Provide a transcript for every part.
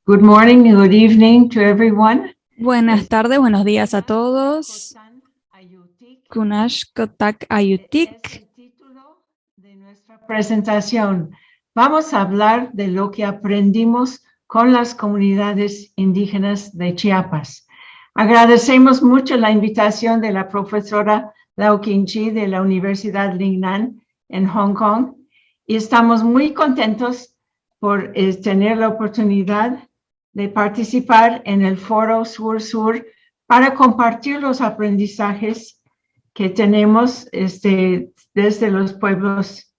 Good morning and good evening to everyone. Buenas tardes, buenos días a todos. Kunash Kotak Ayutik. Es el título de nuestra presentación. Vamos a hablar de lo que aprendimos con las comunidades indígenas de Chiapas. Agradecemos mucho la invitación de la profesora Lau Qingqi de la Universidad Lingnan en Hong Kong y estamos muy contentos por tener la oportunidad de participar en el Foro Sur-Sur para compartir los aprendizajes que tenemos desde los pueblos,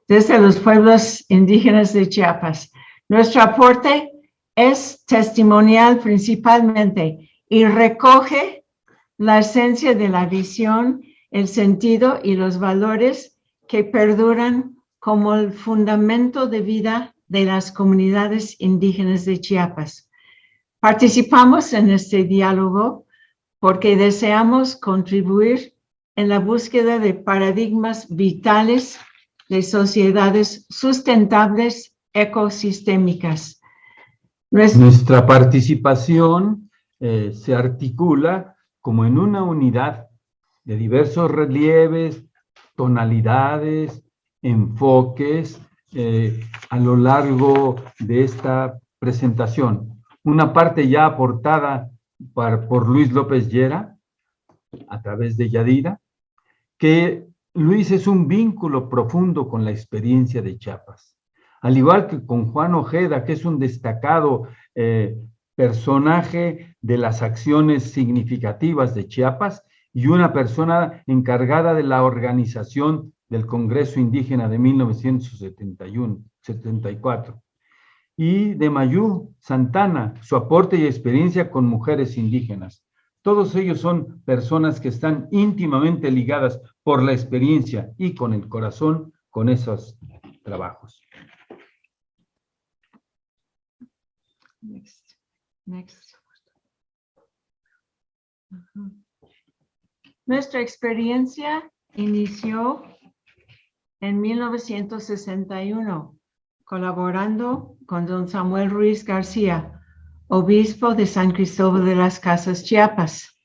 desde los pueblos indígenas de Chiapas. Nuestro aporte es testimonial principalmente y recoge la esencia de la visión, el sentido y los valores que perduran como el fundamento de vida de las comunidades indígenas de Chiapas. Participamos en este diálogo porque deseamos contribuir en la búsqueda de paradigmas vitales de sociedades sustentables ecosistémicas. Nuestra participación se articula como en una unidad de diversos relieves, tonalidades, enfoques a lo largo de esta presentación. Una parte ya aportada por Luis López Llera, a través de Yadira, que Luis es un vínculo profundo con la experiencia de Chiapas. Al igual que con Juan Ojeda, que es un destacado personaje de las acciones significativas de Chiapas y una persona encargada de la organización del Congreso Indígena de 1974. Y de Mayú Santana, su aporte y experiencia con mujeres indígenas. Todos ellos son personas que están íntimamente ligadas por la experiencia y con el corazón con esos trabajos. Next. Nuestra experiencia inició en 1961, colaborando con don Samuel Ruiz García, obispo de San Cristóbal de las Casas, Chiapas.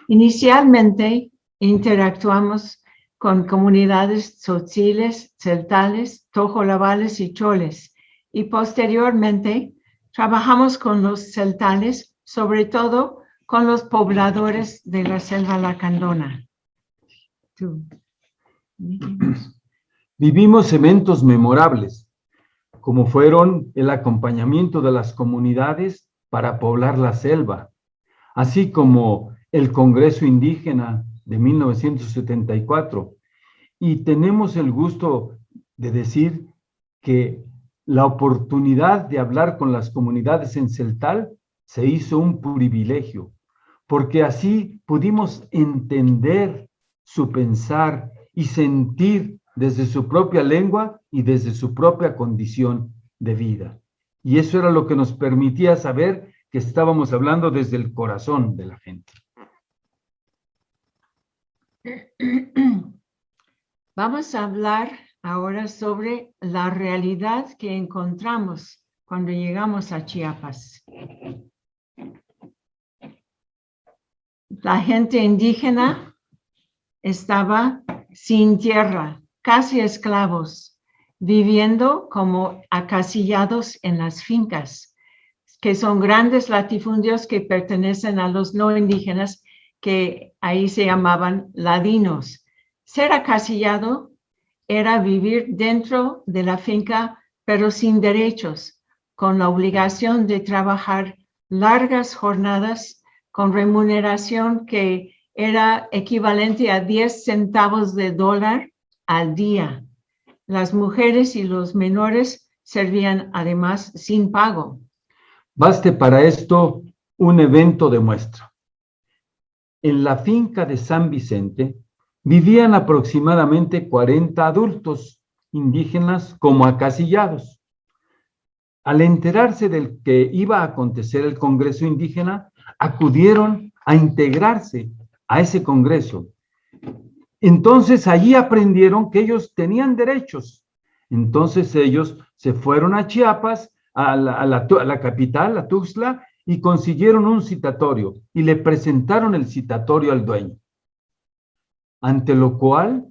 Inicialmente interactuamos con comunidades tzotziles, celtales, tojolabales y choles, y posteriormente trabajamos con los celtales, sobre todo con los pobladores de la selva lacandona. Vivimos eventos memorables, como fueron el acompañamiento de las comunidades para poblar la selva, así como el Congreso Indígena de 1974. Y tenemos el gusto de decir que la oportunidad de hablar con las comunidades en Celtal se hizo un privilegio, porque así pudimos entender su pensar y sentir desde su propia lengua y desde su propia condición de vida. Y eso era lo que nos permitía saber que estábamos hablando desde el corazón de la gente. Vamos a hablar ahora sobre la realidad que encontramos cuando llegamos a Chiapas. La gente indígena estaba sin tierra, casi esclavos, viviendo como acasillados en las fincas, que son grandes latifundios que pertenecen a los no indígenas, que ahí se llamaban ladinos. Ser acasillado era vivir dentro de la finca, pero sin derechos, con la obligación de trabajar largas jornadas con remuneración que era equivalente a 10 centavos de dólar al día. Las mujeres y los menores servían además sin pago. Baste para esto un evento de muestra. En la finca de San Vicente vivían aproximadamente 40 adultos indígenas como acasillados. Al enterarse del que iba a acontecer el Congreso Indígena, acudieron a integrarse a ese Congreso. Entonces allí aprendieron que ellos tenían derechos, Entonces ellos se fueron a Chiapas, a la capital, a Tuxtla, y consiguieron un citatorio y le presentaron el citatorio al dueño. Ante lo cual,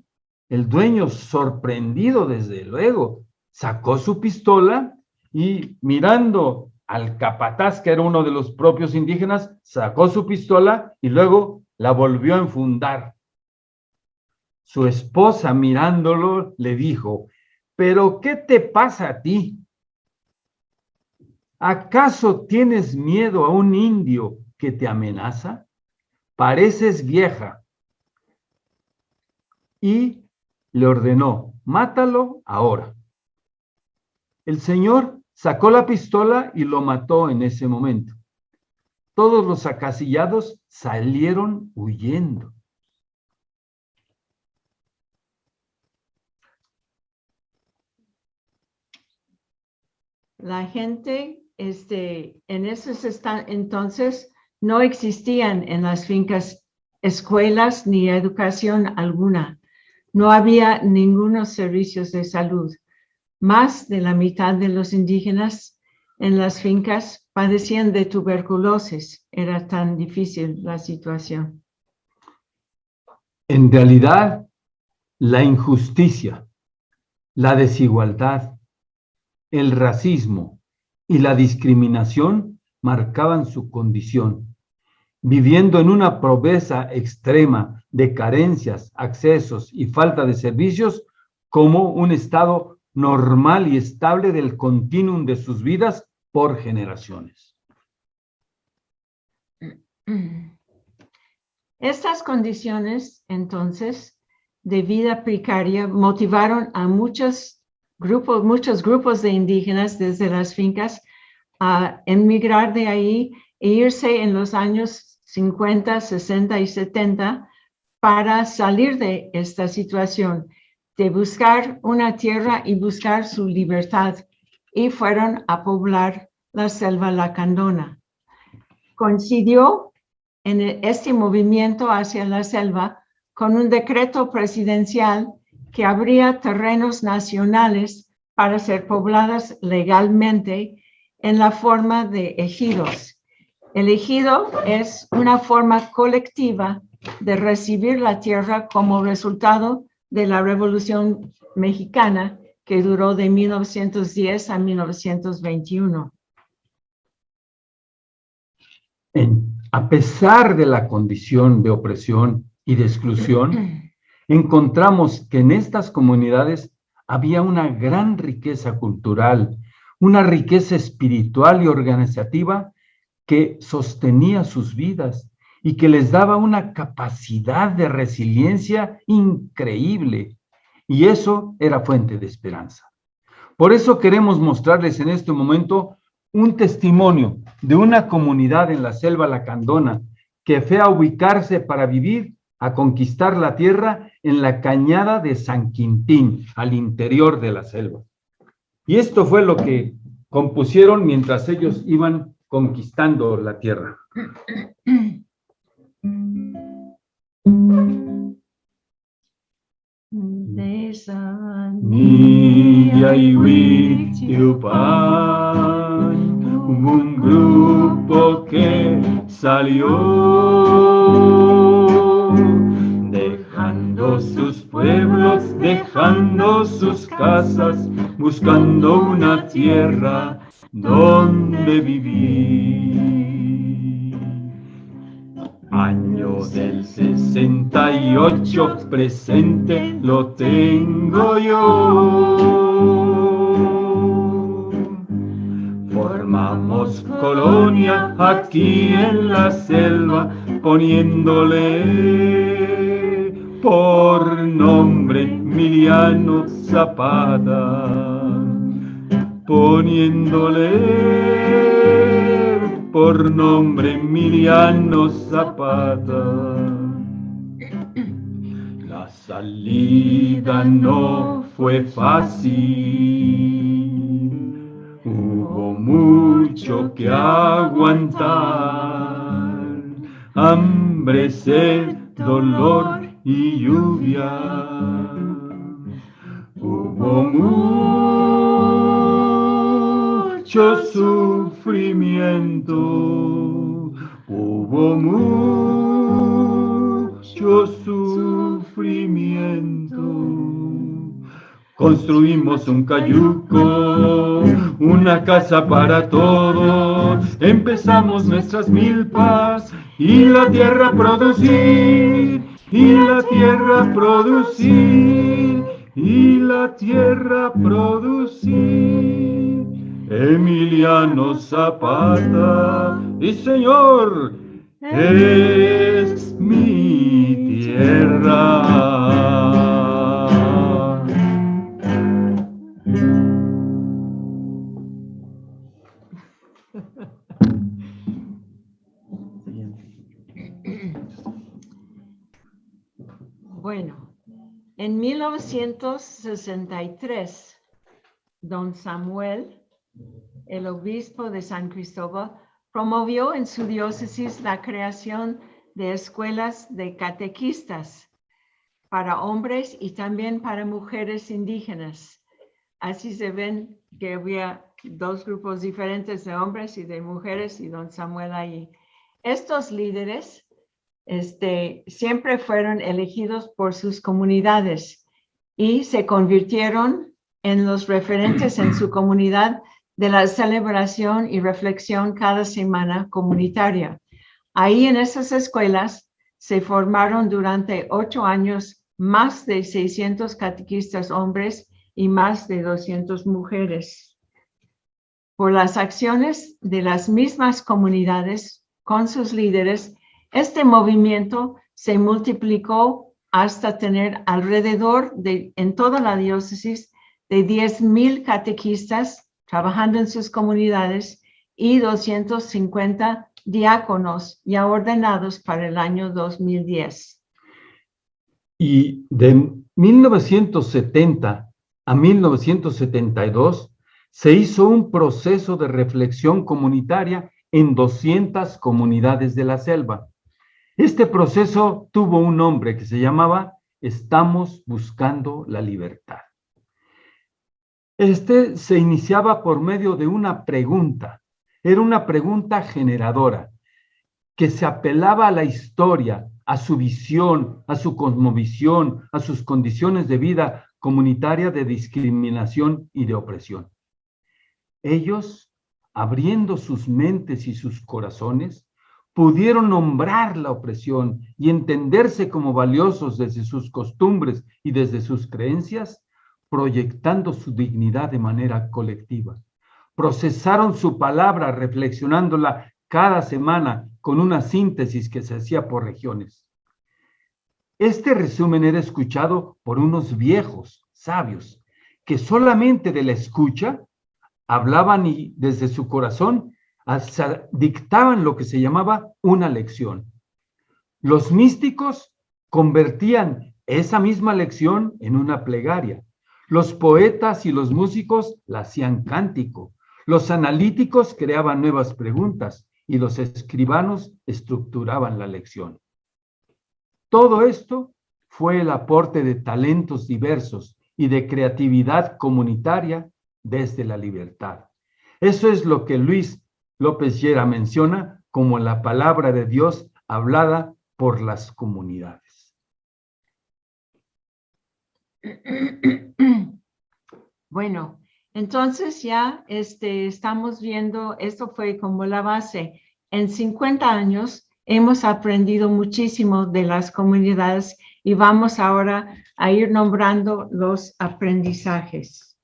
el dueño, sorprendido desde luego, sacó su pistola y mirando al capataz, que era uno de los propios indígenas, sacó su pistola y luego la volvió a enfundar. Su esposa, mirándolo, le dijo: ¿pero qué te pasa a ti? ¿Acaso tienes miedo a un indio que te amenaza? Pareces vieja. Y le ordenó: mátalo ahora. El señor sacó la pistola y lo mató en ese momento. Todos los acasillados salieron huyendo. La gente, en esos entonces, no existían en las fincas escuelas ni educación alguna. No había ningunos servicios de salud. Más de la mitad de los indígenas en las fincas padecían de tuberculosis. Era tan difícil la situación. En realidad, la injusticia, la desigualdad, el racismo y la discriminación marcaban su condición, viviendo en una pobreza extrema de carencias, accesos y falta de servicios como un estado normal y estable del continuum de sus vidas por generaciones. Estas condiciones, entonces, de vida precaria motivaron a muchos grupos de indígenas desde las fincas a emigrar de ahí e irse en los años 50, 60 y 70 para salir de esta situación, de buscar una tierra y buscar su libertad, y fueron a poblar la selva lacandona. Coincidió en este movimiento hacia la selva con un decreto presidencial que abría terrenos nacionales para ser pobladas legalmente en la forma de ejidos. El ejido es una forma colectiva de recibir la tierra como resultado de la Revolución Mexicana, que duró de 1910 a 1921. A pesar de la condición de opresión y de exclusión, encontramos que en estas comunidades había una gran riqueza cultural, una riqueza espiritual y organizativa que sostenía sus vidas y que les daba una capacidad de resiliencia increíble. Y eso era fuente de esperanza. Por eso queremos mostrarles en este momento un testimonio de una comunidad en la selva lacandona que fue a ubicarse para vivir, a conquistar la tierra en la cañada de San Quintín, al interior de la selva. Y esto fue lo que compusieron mientras ellos iban conquistando la tierra. Hubo un grupo que salió dejando sus pueblos, dejando sus casas, buscando una tierra donde vivir. Año del 68 presente lo tengo yo. Formamos colonia aquí en la selva, poniéndole por nombre Emiliano Zapata. Poniéndole por nombre Emiliano Zapata. La salida no fue fácil, hubo mucho que aguantar, hambre, sed, dolor y lluvia. Hubo mucho sufrimiento, hubo mucho sufrimiento. Construimos un cayuco, una casa para todos, empezamos nuestras milpas y la tierra a producir, y la tierra a producir, y la tierra a producir. Emiliano Zapata, y Señor, es mi tierra. Bueno, en 1963, don Samuel, el obispo de San Cristóbal, promovió en su diócesis la creación de escuelas de catequistas para hombres y también para mujeres indígenas. Así se ven que había dos grupos diferentes de hombres y de mujeres y don Samuel ahí. Estos líderes siempre fueron elegidos por sus comunidades y se convirtieron en los referentes en su comunidad de la celebración y reflexión cada semana comunitaria. Ahí en esas escuelas se formaron durante 8 años más de 600 catequistas hombres y más de 200 mujeres. Por las acciones de las mismas comunidades con sus líderes, este movimiento se multiplicó hasta tener alrededor en toda la diócesis de 10,000 catequistas trabajando en sus comunidades y 250 diáconos ya ordenados para el año 2010. Y de 1970 a 1972 se hizo un proceso de reflexión comunitaria en 200 comunidades de la selva. Este proceso tuvo un nombre que se llamaba Estamos buscando la libertad. Se iniciaba por medio de una pregunta. Era una pregunta generadora que se apelaba a la historia, a su visión, a su cosmovisión, a sus condiciones de vida comunitaria de discriminación y de opresión. Ellos, abriendo sus mentes y sus corazones, pudieron nombrar la opresión y entenderse como valiosos desde sus costumbres y desde sus creencias, proyectando su dignidad de manera colectiva. Procesaron su palabra reflexionándola cada semana con una síntesis que se hacía por regiones. Este resumen era escuchado por unos viejos sabios que solamente de la escucha hablaban y desde su corazón dictaban lo que se llamaba una lección. Los místicos convertían esa misma lección en una plegaria. Los poetas y los músicos la hacían cántico. Los analíticos creaban nuevas preguntas y los escribanos estructuraban la lección. Todo esto fue el aporte de talentos diversos y de creatividad comunitaria desde la libertad. Eso es lo que Luis López Llera menciona como la palabra de Dios hablada por las comunidades. Bueno, entonces ya estamos viendo, esto fue como la base. En 50 años hemos aprendido muchísimo de las comunidades y vamos ahora a ir nombrando los aprendizajes.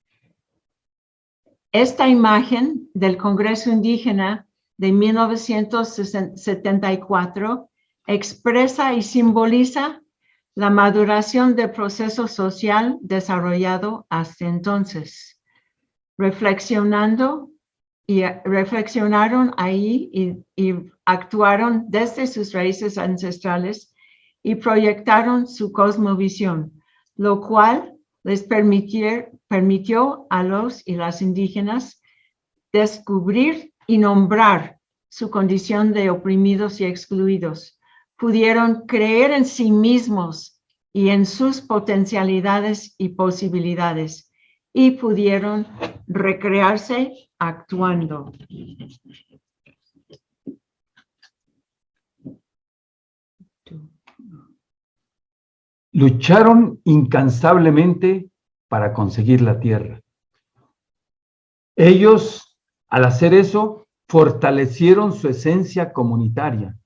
Esta imagen del Congreso Indígena de 1974 expresa y simboliza la maduración del proceso social desarrollado hasta entonces. Reflexionaron ahí y actuaron desde sus raíces ancestrales y proyectaron su cosmovisión, lo cual les permitió a los y las indígenas descubrir y nombrar su condición de oprimidos y excluidos. Pudieron creer en sí mismos y en sus potencialidades y posibilidades, y pudieron recrearse actuando. Lucharon incansablemente para conseguir la tierra. Ellos, al hacer eso, fortalecieron su esencia comunitaria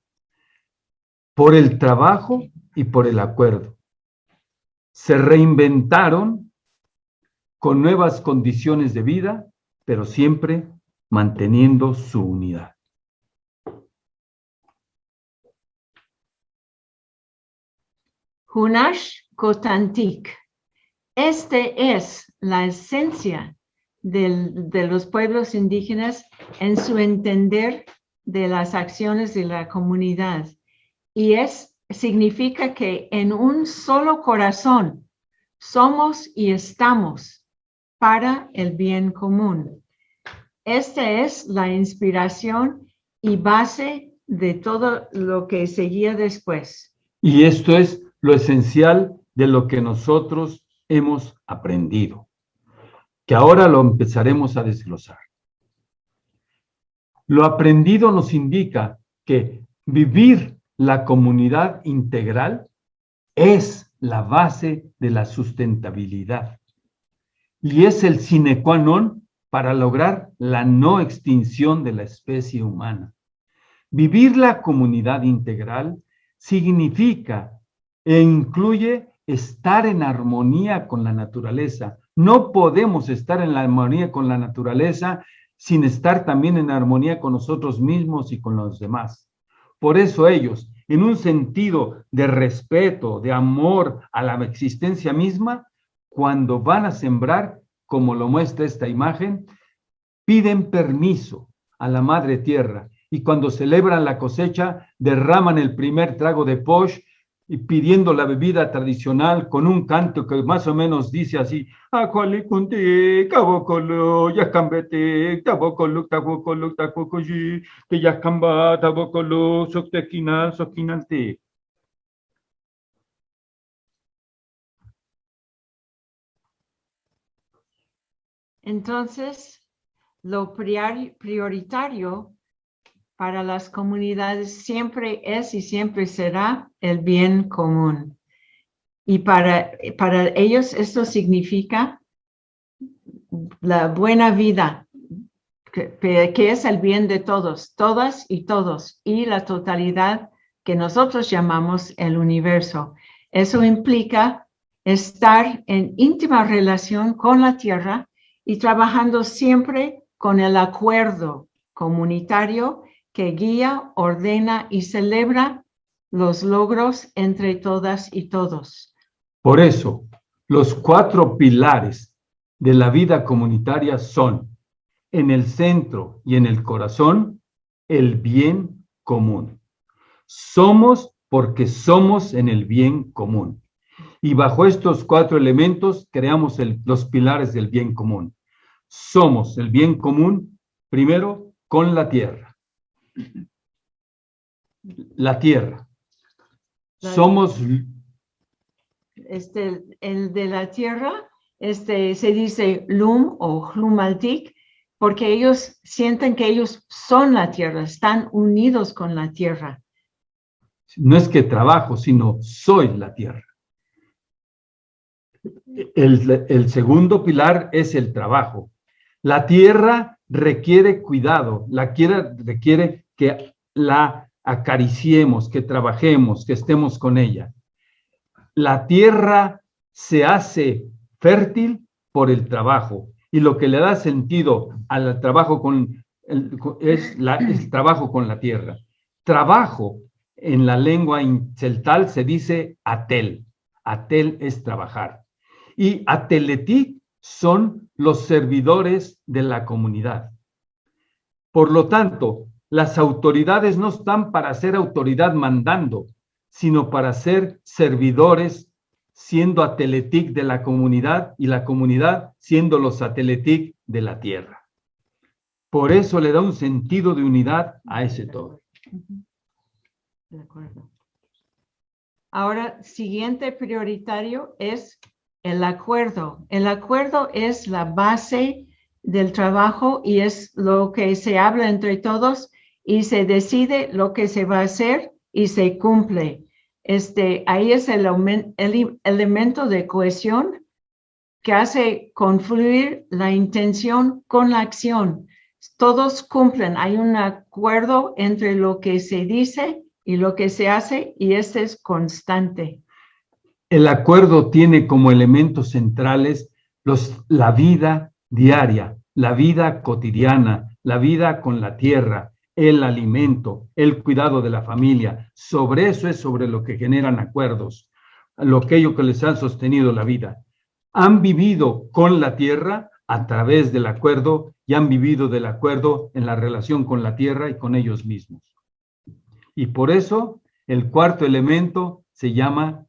por el trabajo y por el acuerdo. Se reinventaron con nuevas condiciones de vida, pero siempre manteniendo su unidad. Hunash Kotantik. Este es la esencia de los pueblos indígenas en su entender de las acciones de la comunidad. Y significa que en un solo corazón somos y estamos para el bien común. Esta es la inspiración y base de todo lo que seguía después. Y esto es lo esencial de lo que nosotros hemos aprendido, que ahora lo empezaremos a desglosar. Lo aprendido nos indica que vivir la comunidad integral es la base de la sustentabilidad y es el sine qua non para lograr la no extinción de la especie humana. Vivir la comunidad integral significa e incluye estar en armonía con la naturaleza. No podemos estar en la armonía con la naturaleza sin estar también en armonía con nosotros mismos y con los demás. Por eso ellos, en un sentido de respeto, de amor a la existencia misma, cuando van a sembrar, como lo muestra esta imagen, piden permiso a la Madre Tierra y cuando celebran la cosecha, derraman el primer trago de posh y pidiendo la bebida tradicional con un canto que más o menos dice así: Acualikunti, Cabocolo, Yacambete, Tabocolo, Tabocolo, Tacocoyi, Teyacamba, Tabocolo, Soctequina, Soquinante. Entonces, lo prioritario para las comunidades siempre es y siempre será el bien común. Y para ellos esto significa la buena vida, que es el bien de todos, todas y todos, y la totalidad que nosotros llamamos el universo. Eso implica estar en íntima relación con la tierra y trabajando siempre con el acuerdo comunitario que guía, ordena y celebra los logros entre todas y todos. Por eso, los 4 pilares de la vida comunitaria son, en el centro y en el corazón, el bien común. Somos porque somos en el bien común. Y bajo estos 4 elementos creamos los pilares del bien común. Somos el bien común, primero, con la tierra. La tierra. Somos... El de la tierra, se dice Lum o Hlumaltik, porque ellos sienten que ellos son la tierra, están unidos con la tierra. No es que trabajo, sino soy la tierra. El segundo pilar es el trabajo. La tierra requiere cuidado, la tierra requiere que la acariciemos, que trabajemos, que estemos con ella. La tierra se hace fértil por el trabajo y lo que le da sentido al trabajo es el trabajo con la tierra. Trabajo en la lengua celtal se dice atel. Atel es trabajar. Y ateletik son los servidores de la comunidad. Por lo tanto, las autoridades no están para ser autoridad mandando, sino para ser servidores, siendo ateletik de la comunidad y la comunidad siendo los ateletik de la tierra. Por eso le da un sentido de unidad a ese todo. De acuerdo. Ahora, siguiente prioritario es el acuerdo. El acuerdo es la base del trabajo y es lo que se habla entre todos y se decide lo que se va a hacer y se cumple. Ahí es el elemento de cohesión que hace confluir la intención con la acción. Todos cumplen, hay un acuerdo entre lo que se dice y lo que se hace y este es constante. El acuerdo tiene como elementos centrales la vida diaria, la vida cotidiana, la vida con la tierra, el alimento, el cuidado de la familia. Sobre eso es sobre lo que generan acuerdos, aquello que les han sostenido la vida. Han vivido con la tierra a través del acuerdo y han vivido del acuerdo en la relación con la tierra y con ellos mismos. Y por eso el cuarto elemento se llama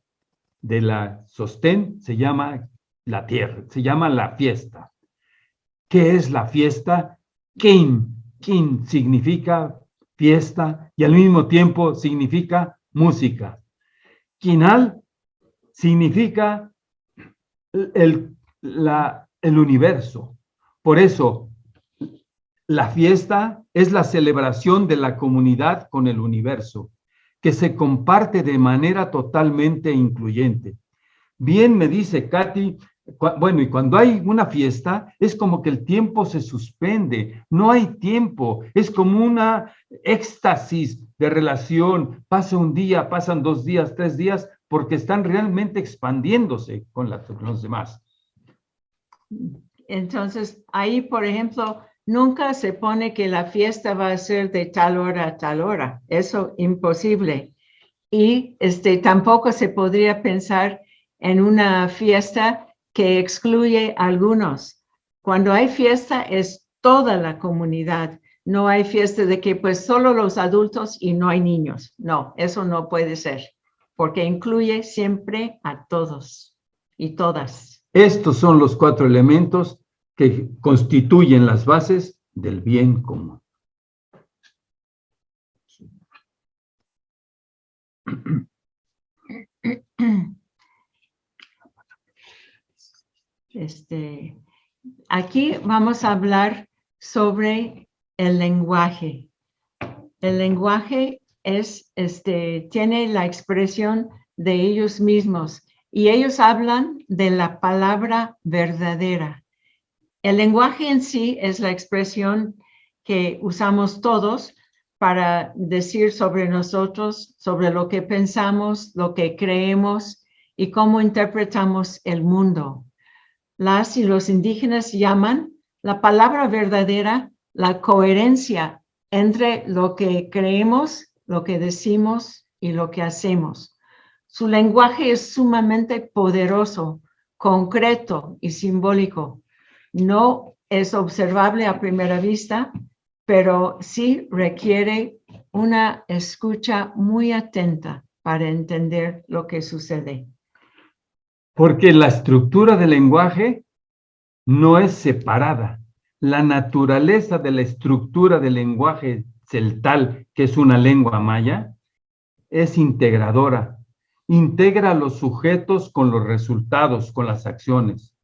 de la sostén, se llama la tierra, se llama la fiesta. ¿Qué es la fiesta? Kin. Kin significa fiesta y al mismo tiempo significa música. Kinal significa el universo. Por eso, la fiesta es la celebración de la comunidad con el universo, que se comparte de manera totalmente incluyente. Bien me dice Katy, bueno, y cuando hay una fiesta, es como que el tiempo se suspende, no hay tiempo, es como una éxtasis de relación, pasa un día, pasan 2 días, 3 días, porque están realmente expandiéndose con los demás. Entonces, ahí, por ejemplo, nunca se pone que la fiesta va a ser de tal hora a tal hora. Eso imposible. Y tampoco se podría pensar en una fiesta que excluye a algunos. Cuando hay fiesta es toda la comunidad. No hay fiesta de que pues solo los adultos y no hay niños. No, eso no puede ser, porque incluye siempre a todos y todas. Estos son los 4 elementos que constituyen las bases del bien común. Aquí vamos a hablar sobre el lenguaje. El lenguaje tiene la expresión de ellos mismos y ellos hablan de la palabra verdadera. El lenguaje en sí es la expresión que usamos todos para decir sobre nosotros, sobre lo que pensamos, lo que creemos y cómo interpretamos el mundo. Las y los indígenas llaman la palabra verdadera la coherencia entre lo que creemos, lo que decimos y lo que hacemos. Su lenguaje es sumamente poderoso, concreto y simbólico. No es observable a primera vista, pero sí requiere una escucha muy atenta para entender lo que sucede. Porque la estructura del lenguaje no es separada. La naturaleza de la estructura del lenguaje celtal, que es una lengua maya, es integradora. Integra a los sujetos con los resultados, con las acciones.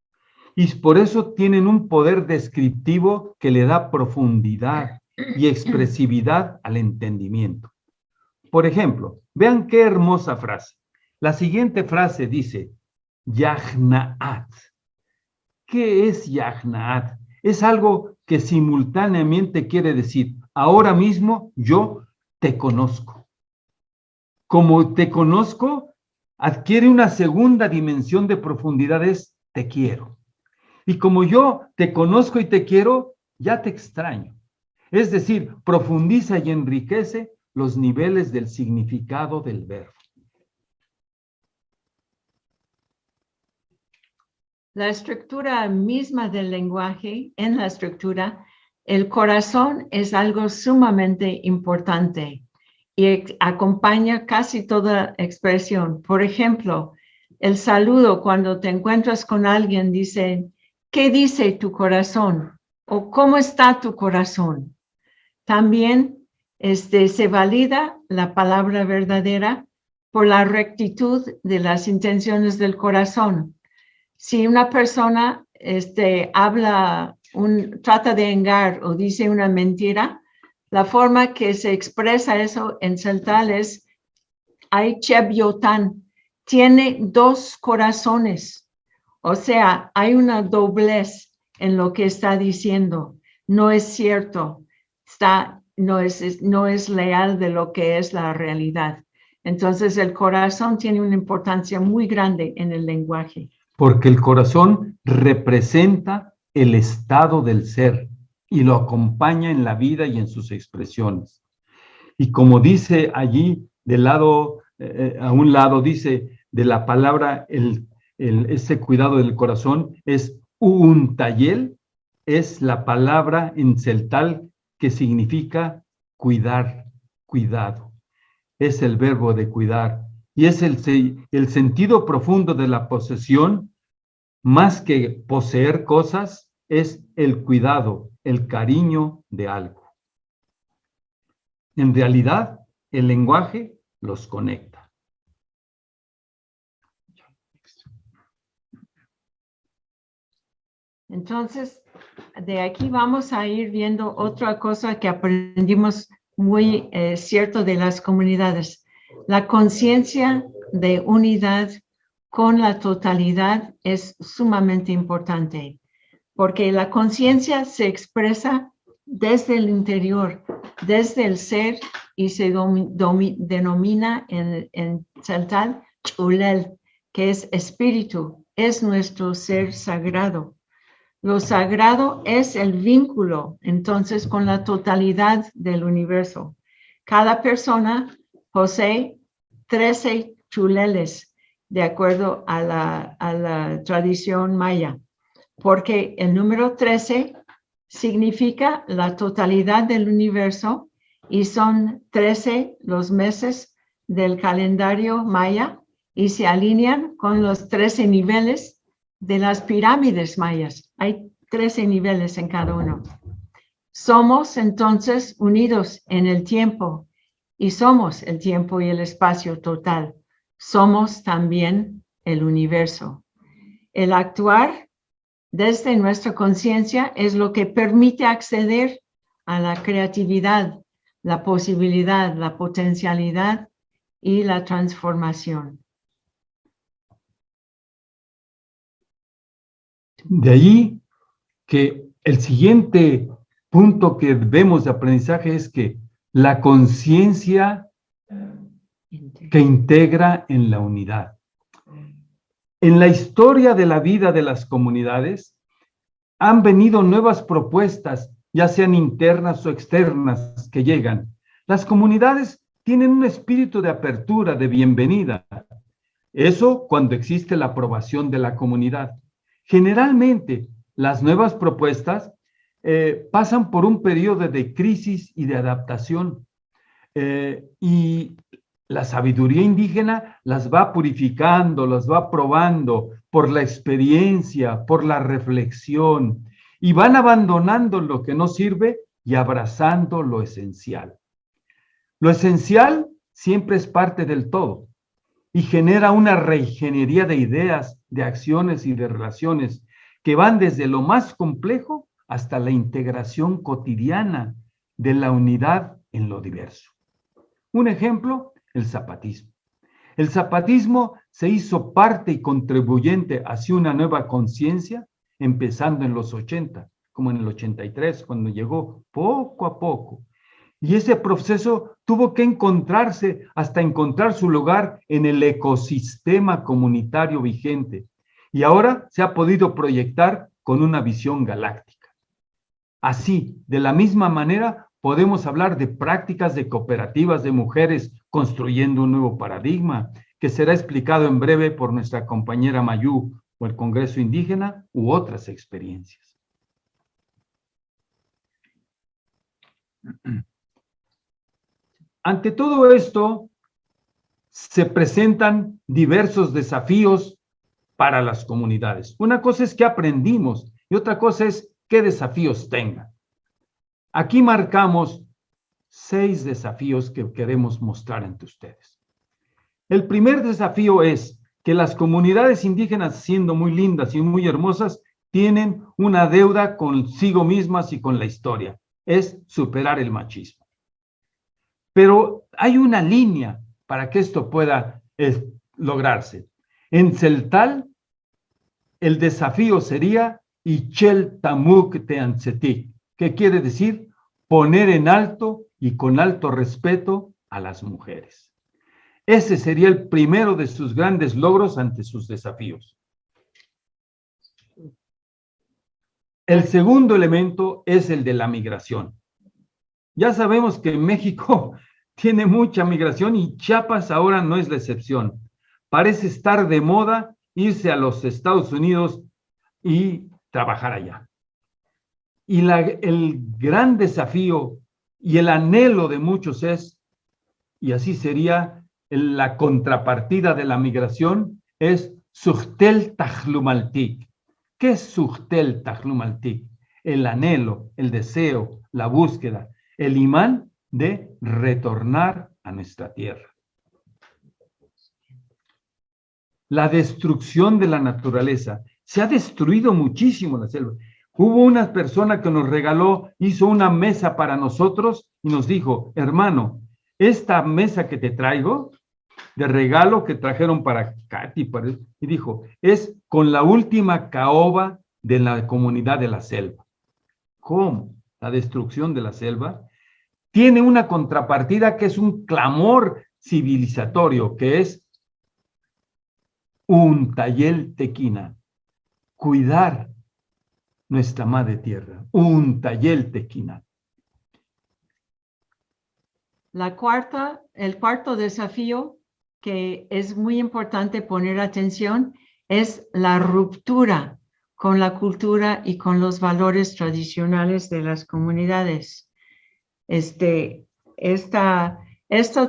Y por eso tienen un poder descriptivo que le da profundidad y expresividad al entendimiento. Por ejemplo, vean qué hermosa frase. La siguiente frase dice, Yahnaat. ¿Qué es Yahnaat? Es algo que simultáneamente quiere decir, ahora mismo yo te conozco. Como te conozco, adquiere una segunda dimensión de profundidad, es te quiero. Y como yo te conozco y te quiero, ya te extraño. Es decir, profundiza y enriquece los niveles del significado del verbo. La estructura misma del lenguaje, en la estructura, el corazón es algo sumamente importante y acompaña casi toda expresión. Por ejemplo, el saludo cuando te encuentras con alguien, dice, ¿qué dice tu corazón? O ¿cómo está tu corazón? También se valida la palabra verdadera por la rectitud de las intenciones del corazón. Si una persona habla trata de engañar o dice una mentira, la forma que se expresa eso en celtal es hay chebiotan, tiene dos corazones. O sea, hay una doblez en lo que está diciendo. No es cierto, no es leal de lo que es la realidad. Entonces, el corazón tiene una importancia muy grande en el lenguaje. Porque el corazón representa el estado del ser y lo acompaña en la vida y en sus expresiones. Y como dice allí, a un lado dice de la palabra, ese cuidado del corazón es untayel, es la palabra en celtal que significa cuidar, cuidado. Es el verbo de cuidar. Y es el sentido profundo de la posesión, más que poseer cosas, es el cuidado, el cariño de algo. En realidad, el lenguaje los conecta. Entonces, de aquí vamos a ir viendo otra cosa que aprendimos muy cierto de las comunidades. La conciencia de unidad con la totalidad es sumamente importante, porque la conciencia se expresa desde el interior, desde el ser, y se denomina en celtal chulel, que es espíritu, es nuestro ser sagrado. Lo sagrado es el vínculo, entonces, con la totalidad del universo. Cada persona posee 13 chuleles, de acuerdo a la tradición maya, porque el número 13 significa la totalidad del universo y son 13 los meses del calendario maya y se alinean con los 13 niveles de las pirámides mayas. Hay 13 niveles en cada uno. Somos entonces unidos en el tiempo y somos el tiempo y el espacio total. Somos también el universo. El actuar desde nuestra conciencia es lo que permite acceder a la creatividad, la posibilidad, la potencialidad y la transformación. De allí que el siguiente punto que vemos de aprendizaje es que la conciencia que integra en la unidad. En la historia de la vida de las comunidades han venido nuevas propuestas, ya sean internas o externas, que llegan. Las comunidades tienen un espíritu de apertura, de bienvenida. Eso cuando existe la aprobación de la comunidad. Generalmente, las nuevas propuestas pasan por un periodo de crisis y de adaptación. Y la sabiduría indígena las va purificando, las va probando por la experiencia, por la reflexión, y van abandonando lo que no sirve y abrazando lo esencial. Lo esencial siempre es parte del todo y genera una reingeniería de ideas, de acciones y de relaciones que van desde lo más complejo hasta la integración cotidiana de la unidad en lo diverso. Un ejemplo, el zapatismo. El zapatismo se hizo parte y contribuyente hacia una nueva conciencia, empezando en los 80, como en el 83, cuando llegó poco a poco. Y ese proceso tuvo que encontrarse hasta encontrar su lugar en el ecosistema comunitario vigente. Y ahora se ha podido proyectar con una visión galáctica. Así, de la misma manera, podemos hablar de prácticas de cooperativas de mujeres construyendo un nuevo paradigma, que será explicado en breve por nuestra compañera Mayú o el Congreso Indígena u otras experiencias. Ante todo esto, se presentan diversos desafíos para las comunidades. Una cosa es qué aprendimos y otra cosa es qué desafíos tengan. Aquí marcamos 6 desafíos que queremos mostrar ante ustedes. El primer desafío es que las comunidades indígenas, siendo muy lindas y muy hermosas, tienen una deuda consigo mismas y con la historia. Es superar el machismo. Pero hay una línea para que esto pueda lograrse. En celtal, el desafío sería Ichel Tamuk Teancetik, que quiere decir poner en alto y con alto respeto a las mujeres. Ese sería el primero de sus grandes logros ante sus desafíos. El segundo elemento es el de la migración. Ya sabemos que México tiene mucha migración y Chiapas ahora no es la excepción. Parece estar de moda irse a los Estados Unidos y trabajar allá. Y el gran desafío y el anhelo de muchos es, y así sería la contrapartida de la migración, es Suhtel Tajlumaltik. ¿Qué es Suhtel Tajlumaltik? El anhelo, el deseo, la búsqueda, el imán de retornar a nuestra tierra. La destrucción de la naturaleza. Se ha destruido muchísimo la selva. Hubo una persona que nos regaló, hizo una mesa para nosotros y nos dijo, hermano, esta mesa que te traigo, de regalo que trajeron para Katy, y dijo, es con la última caoba de la comunidad de la selva. ¿Cómo? La destrucción de la selva tiene una contrapartida que es un clamor civilizatorio, que es un tayel tequina, cuidar nuestra madre tierra, un tayel tequina. El cuarto desafío que es muy importante poner atención es la ruptura con la cultura y con los valores tradicionales de las comunidades. Esto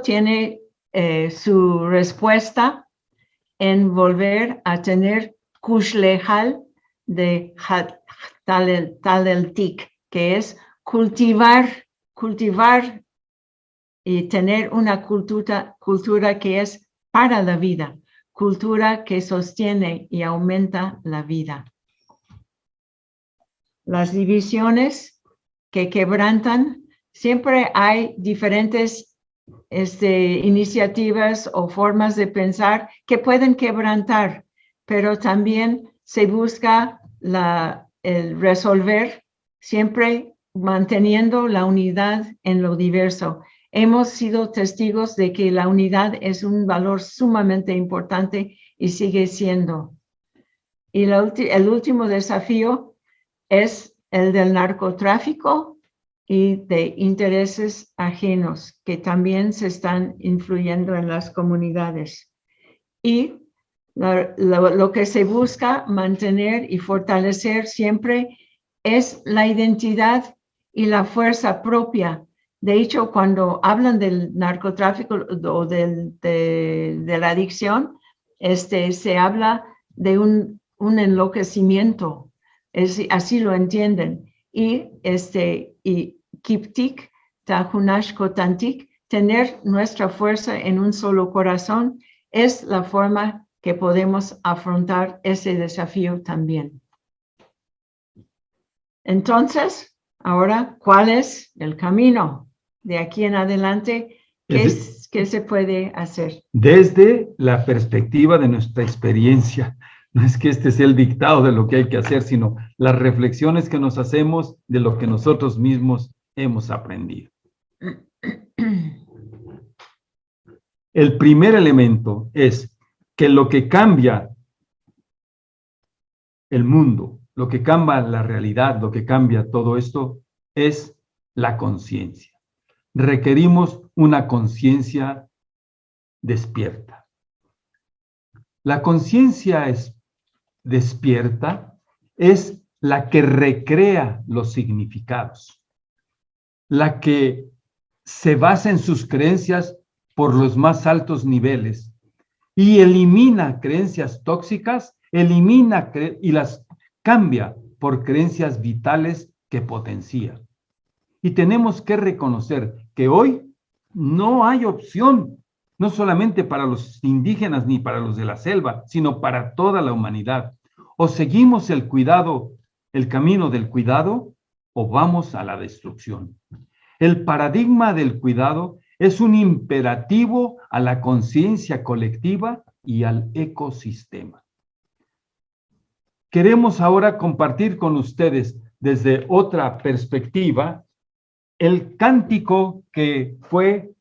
tiene su respuesta en volver a tener Kushlehal de Taleltik, que es cultivar y tener una cultura que es para la vida, cultura que sostiene y aumenta la vida. Las divisiones que quebrantan, siempre hay diferentes iniciativas o formas de pensar que pueden quebrantar, pero también se busca el resolver siempre manteniendo la unidad en lo diverso. Hemos sido testigos de que la unidad es un valor sumamente importante y sigue siendo. Y el último desafío es el del narcotráfico y de intereses ajenos que también se están influyendo en las comunidades. Y lo que se busca mantener y fortalecer siempre es la identidad y la fuerza propia. De hecho, cuando hablan del narcotráfico o de la adicción, se habla de un enloquecimiento. Así lo entienden. Y Kiptik, Tahunash Kotantik, tener nuestra fuerza en un solo corazón es la forma que podemos afrontar ese desafío también. Entonces, ahora, ¿cuál es el camino? De aquí en adelante, ¿qué se puede hacer? Desde la perspectiva de nuestra experiencia. No es que este sea el dictado de lo que hay que hacer, sino las reflexiones que nos hacemos de lo que nosotros mismos hemos aprendido. El primer elemento es que lo que cambia el mundo, lo que cambia la realidad, lo que cambia todo esto es la conciencia. Requerimos una conciencia despierta. La conciencia despierta es la que recrea los significados, la que se basa en sus creencias por los más altos niveles y elimina creencias tóxicas, y las cambia por creencias vitales que potencia. Y tenemos que reconocer que hoy no hay opción, no solamente para los indígenas ni para los de la selva, sino para toda la humanidad. O seguimos el cuidado el camino del cuidado o vamos a la destrucción. El paradigma del cuidado es un imperativo a la conciencia colectiva y al ecosistema. Queremos ahora compartir con ustedes desde otra perspectiva el cántico que fue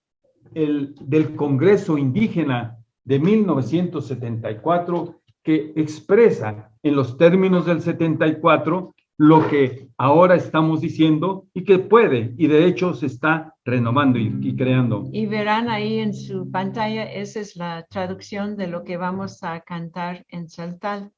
el del Congreso Indígena de 1974, que expresa en los términos del 74 lo que ahora estamos diciendo y que puede, y de hecho se está renovando y creando. Y verán ahí en su pantalla, esa es la traducción de lo que vamos a cantar en celtal.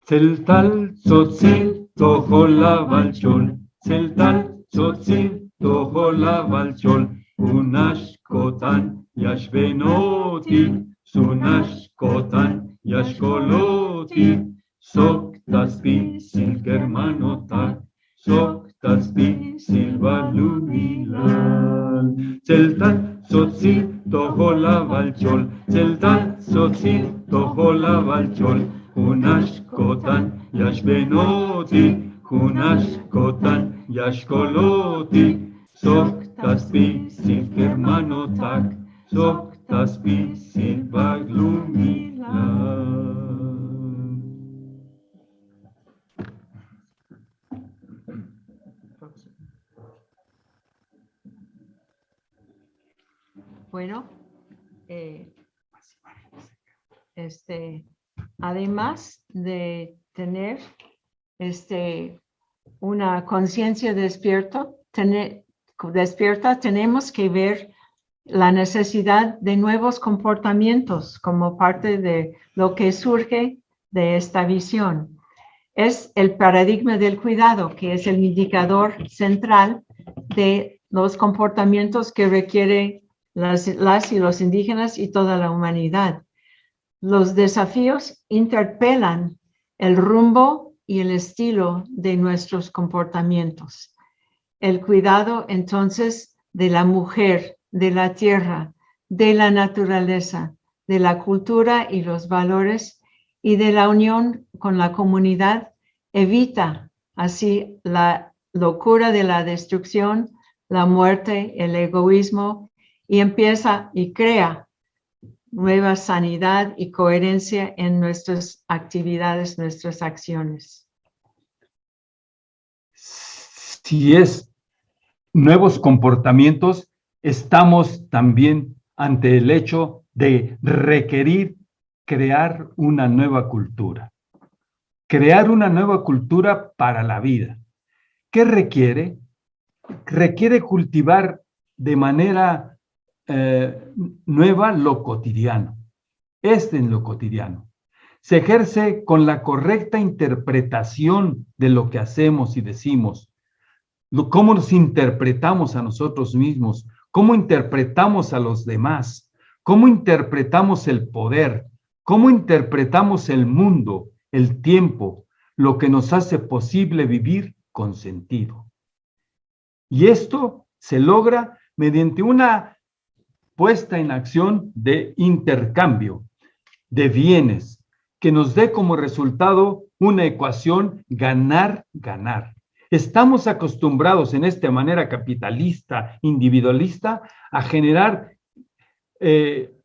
Celtal, tzotzil, tojola, balchol. Celtal, tzotzil, tojola, balchol. Unashkotan, yashbenoti, sunashkotan, yashkoloti. Soktaspi, silkermanotak, soktaspi, silvalumilal. Celtal, tzotzil, tojola, balchol. Celtal, tzotzil, tojola, balchol. Hunashkotan, yashbenoti, hunashkotan, yashkoloti, soktaspi, silkermanotak, soktaspi, silvaglumilal. Bueno, además de tener una conciencia despierta, tenemos que ver la necesidad de nuevos comportamientos como parte de lo que surge de esta visión. Es el paradigma del cuidado, que es el indicador central de los comportamientos que requiere las y los indígenas y toda la humanidad. Los desafíos interpelan el rumbo y el estilo de nuestros comportamientos. El cuidado, entonces, de la mujer, de la tierra, de la naturaleza, de la cultura y los valores y de la unión con la comunidad, evita así la locura de la destrucción, la muerte, el egoísmo, y empieza y crea nueva sanidad y coherencia en nuestras actividades, nuestras acciones. Si es nuevos comportamientos, estamos también ante el hecho de requerir crear una nueva cultura. Crear una nueva cultura para la vida. ¿Qué requiere? Requiere cultivar de manera nueva lo cotidiano. En lo cotidiano. Se ejerce con la correcta interpretación de lo que hacemos y decimos. Cómo nos interpretamos a nosotros mismos, cómo interpretamos a los demás, cómo interpretamos el poder, cómo interpretamos el mundo, el tiempo, lo que nos hace posible vivir con sentido. Y esto se logra mediante una puesta en acción de intercambio de bienes que nos dé como resultado una ecuación ganar-ganar. Estamos acostumbrados en esta manera capitalista, individualista, a generar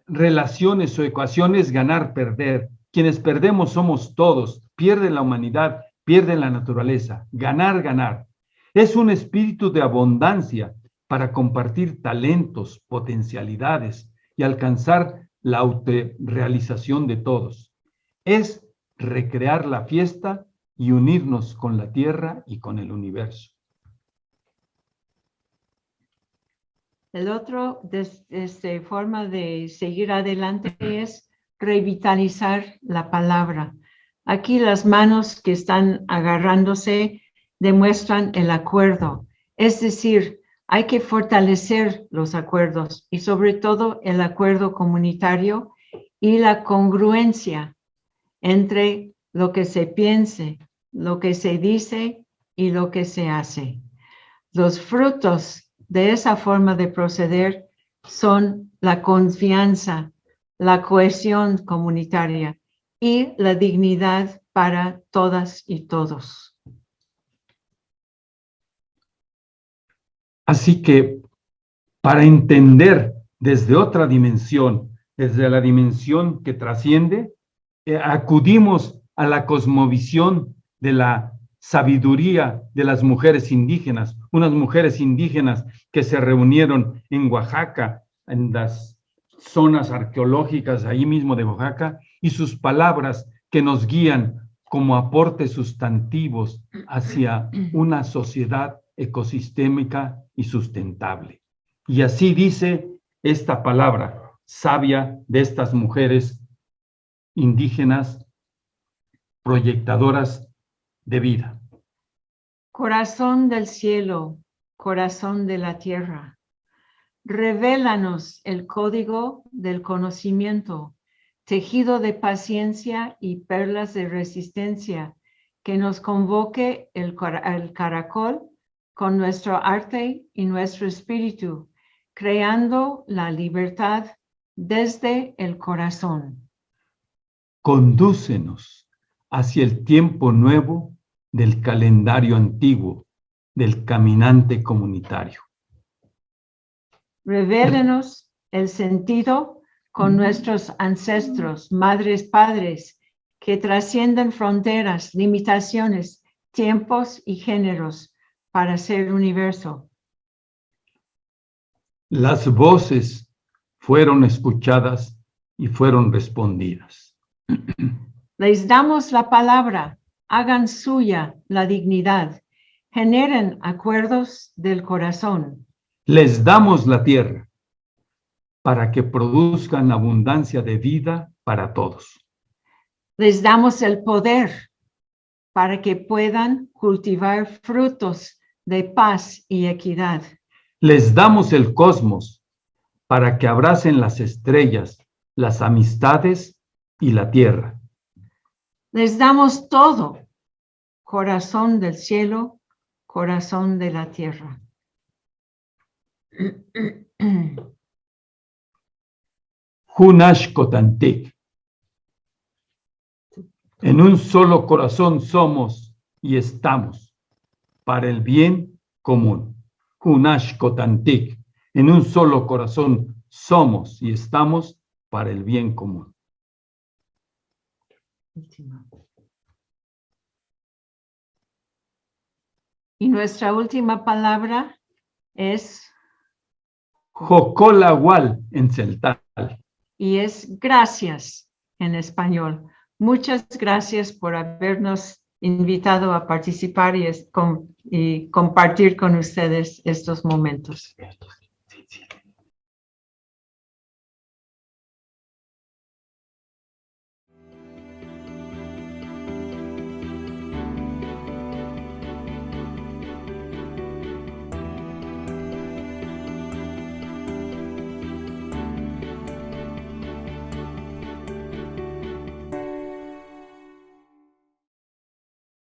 relaciones o ecuaciones ganar-perder. Quienes perdemos somos todos, pierde la humanidad, pierde la naturaleza, ganar-ganar. Es un espíritu de abundancia para compartir talentos, potencialidades y alcanzar la autorrealización de todos. Es recrear la fiesta y unirnos con la tierra y con el universo. El otro forma de seguir adelante es revitalizar la palabra. Aquí las manos que están agarrándose demuestran el acuerdo, es decir, hay que fortalecer los acuerdos y sobre todo el acuerdo comunitario y la congruencia entre lo que se piense, lo que se dice y lo que se hace. Los frutos de esa forma de proceder son la confianza, la cohesión comunitaria y la dignidad para todas y todos. Así que para entender desde otra dimensión, desde la dimensión que trasciende, acudimos a la cosmovisión de la sabiduría de las mujeres indígenas, unas mujeres indígenas que se reunieron en Oaxaca, en las zonas arqueológicas ahí mismo de Oaxaca, y sus palabras que nos guían como aportes sustantivos hacia una sociedad ecosistémica y sustentable. Y así dice esta palabra sabia de estas mujeres indígenas proyectadoras de vida. Corazón del cielo, corazón de la tierra, revélanos el código del conocimiento, tejido de paciencia y perlas de resistencia, que nos convoque el caracol con nuestro arte y nuestro espíritu, creando la libertad desde el corazón. Condúcenos hacia el tiempo nuevo del calendario antiguo, del caminante comunitario. Revélenos el sentido con nuestros ancestros, madres, padres, que trascienden fronteras, limitaciones, tiempos y géneros para ser universo. Las voces fueron escuchadas y fueron respondidas. Les damos la palabra, hagan suya la dignidad, generen acuerdos del corazón. Les damos la tierra para que produzcan abundancia de vida para todos. Les damos el poder para que puedan cultivar frutos de paz y equidad. Les damos el cosmos para que abracen las estrellas, las amistades y la tierra. Les damos todo, corazón del cielo, corazón de la tierra. Hunashkotantik. En un solo corazón somos y estamos para el bien común. Hunashkotantik. En un solo corazón somos y estamos para el bien común. Y nuestra última palabra es Jocolawal en celtal. y es gracias en español. Muchas gracias por habernos invitado a participar y compartir con ustedes estos momentos.